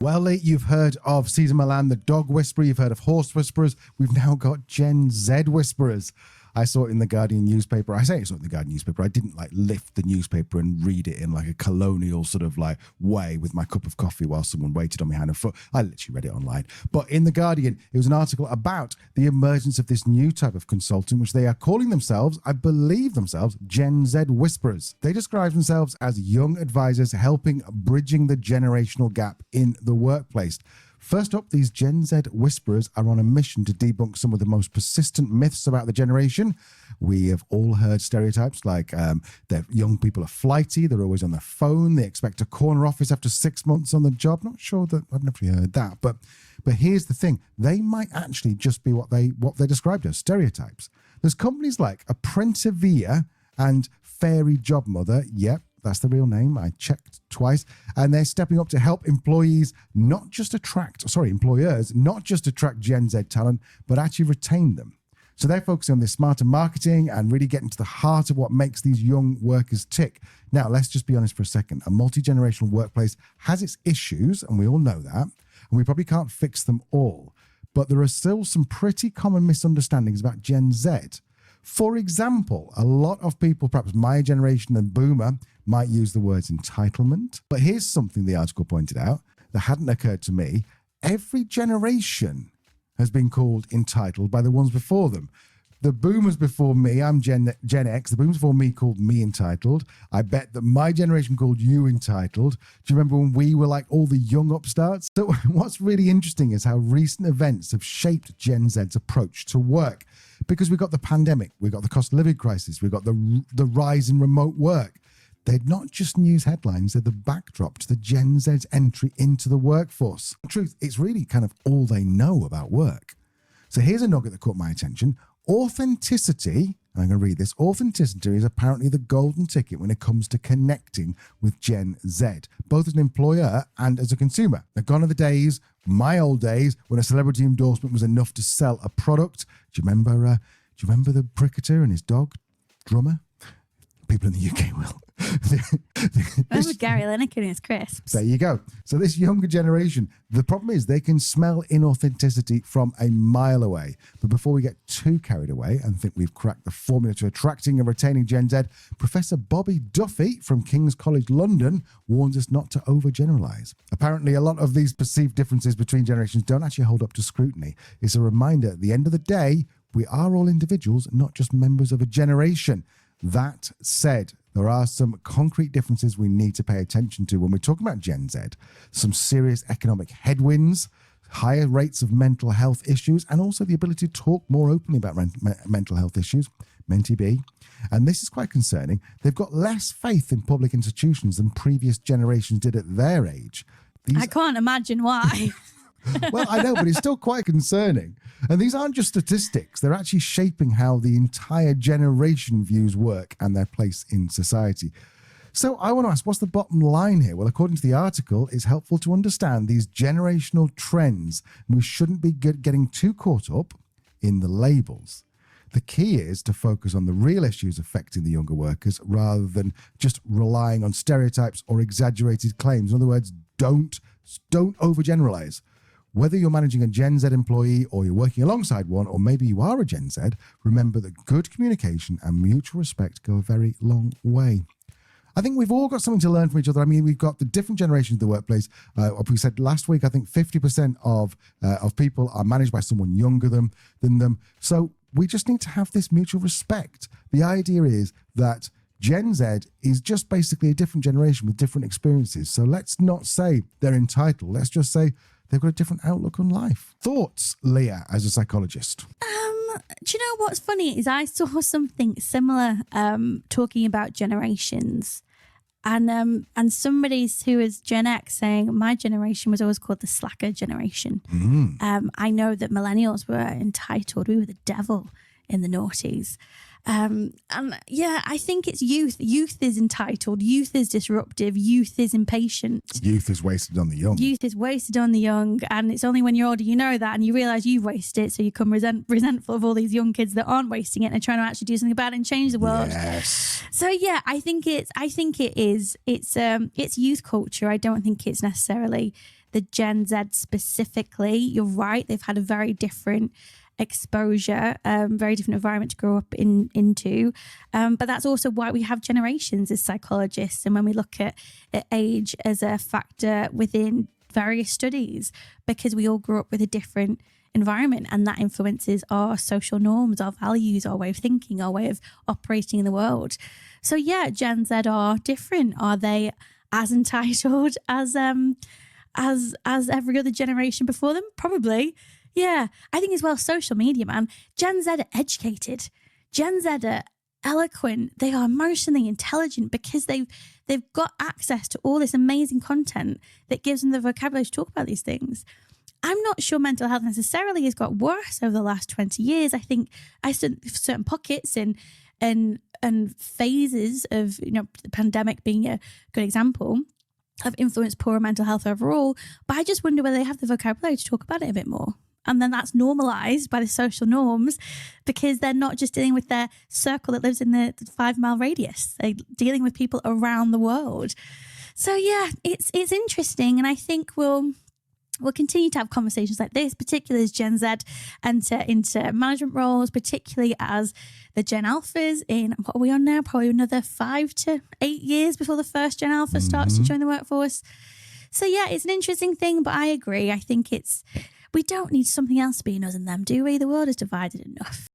Well, Lee, you've heard of Cesar Millan, the dog whisperer. You've heard of horse whisperers. We've now got Gen Z whisperers. I saw it in the Guardian newspaper. I say I saw it in the Guardian newspaper. I didn't lift the newspaper and read it in a colonial sort of way with my cup of coffee while someone waited on me hand and foot. I literally read it online. But in the Guardian, it was an article about the emergence of this new type of consultant, which they are calling themselves, I believe themselves, Gen Z whisperers. They describe themselves as young advisors helping bridging the generational gap in the workplace. First up, these Gen Z whisperers are on a mission to debunk some of the most persistent myths about the generation. We have all heard stereotypes like that young people are flighty, they're always on their phone, they expect a corner office after 6 months on the job. Not sure that I've never heard that, but here's the thing: they might actually just be what they're described as, stereotypes. There's companies like Apprentavia and Fairy Job Mother. Yep, that's the real name. I checked twice. And they're stepping up to help employers not just attract Gen Z talent, but actually retain them. So they're focusing on this smarter marketing and really getting to the heart of what makes these young workers tick. Now, let's just be honest for a second. A multi-generational workplace has its issues, and we all know that, and we probably can't fix them all. But there are still some pretty common misunderstandings about Gen Z. For example, a lot of people, perhaps my generation and boomer, might use the words entitlement. But here's something the article pointed out that hadn't occurred to me. Every generation has been called entitled by the ones before them. The boomers before me, I'm Gen X, the boomers before me called me entitled. I bet that my generation called you entitled. Do you remember when we were all the young upstarts? So what's really interesting is how recent events have shaped Gen Z's approach to work. Because we've got the pandemic, we've got the cost of living crisis, we've got the rise in remote work. They're not just news headlines, they're the backdrop to the Gen Z's entry into the workforce. In truth, it's really kind of all they know about work. So here's a nugget that caught my attention. Authenticity, and I'm going to read this, authenticity is apparently the golden ticket when it comes to connecting with Gen Z, both as an employer and as a consumer. Now, gone are the days, my old days, when a celebrity endorsement was enough to sell a product. Do you remember the cricketer and his dog, Drummer? People in the UK will. Remember Gary Lineker and his crisps? There you go. So this younger generation, the problem is they can smell inauthenticity from a mile away. But before we get too carried away and think we've cracked the formula to attracting and retaining Gen Z, Professor Bobby Duffy from King's College London warns us not to overgeneralize. Apparently, a lot of these perceived differences between generations don't actually hold up to scrutiny. It's a reminder at the end of the day, we are all individuals, not just members of a generation. That said, there are some concrete differences we need to pay attention to when we're talking about Gen Z. Some serious economic headwinds, higher rates of mental health issues, and also the ability to talk more openly about mental health issues, Menti B. And this is quite concerning. They've got less faith in public institutions than previous generations did at their age. I can't imagine why. Well, I know, but it's still quite concerning. And these aren't just statistics. They're actually shaping how the entire generation views work and their place in society. So I want to ask, what's the bottom line here? Well, according to the article, it's helpful to understand these generational trends. And we shouldn't be getting too caught up in the labels. The key is to focus on the real issues affecting the younger workers rather than just relying on stereotypes or exaggerated claims. In other words, don't overgeneralize. Whether you're managing a Gen Z employee or you're working alongside one, or maybe you are a Gen Z, remember that good communication and mutual respect go a very long way. I think we've all got something to learn from each other. I mean, we've got the different generations of the workplace. We said last week, I think 50% of people are managed by someone younger than them. So we just need to have this mutual respect. The idea is that Gen Z is just basically a different generation with different experiences. So let's not say they're entitled. Let's just say they've got a different outlook on life. Thoughts, Leah, as a psychologist? Do you know what's funny is I saw something similar talking about generations, and somebody who is Gen X saying my generation was always called the slacker generation. I know that millennials were entitled. We were the devil in the noughties. And yeah, I think it's youth. Youth is entitled. Youth is disruptive. Youth is impatient. Youth is wasted on the young. Youth is wasted on the young. And it's only when you're older you know that and you realise you've wasted it. So you become resentful of all these young kids that aren't wasting it and are trying to actually do something about it and change the world. Yes. So yeah, I think it's youth culture. I don't think it's necessarily the Gen Z specifically. You're right, they've had a very different exposure, very different environment to grow up into. But that's also why we have generations as psychologists. And when we look at age as a factor within various studies, because we all grew up with a different environment, and that influences our social norms, our values, our way of thinking, our way of operating in the world. So yeah, Gen Z are different. Are they as entitled as every other generation before them? Probably. Yeah, I think as well, social media, man. Gen Z are educated. Gen Z are eloquent. They are emotionally intelligent because they've got access to all this amazing content that gives them the vocabulary to talk about these things. I'm not sure mental health necessarily has got worse over the last 20 years. I think certain pockets and phases of, the pandemic being a good example, have influenced poorer mental health overall. But I just wonder whether they have the vocabulary to talk about it a bit more. And then that's normalized by the social norms because they're not just dealing with their circle that lives in the 5-mile radius. They're dealing with people around the world. So yeah, it's interesting. And I think we'll continue to have conversations like this, particularly as Gen Z enter into management roles, particularly as the Gen Alphas in, what are we on now? Probably another 5 to 8 years before the first Gen Alpha starts to join the workforce. So yeah, it's an interesting thing, but I agree. I think we don't need something else being us and them, do we? The world is divided enough.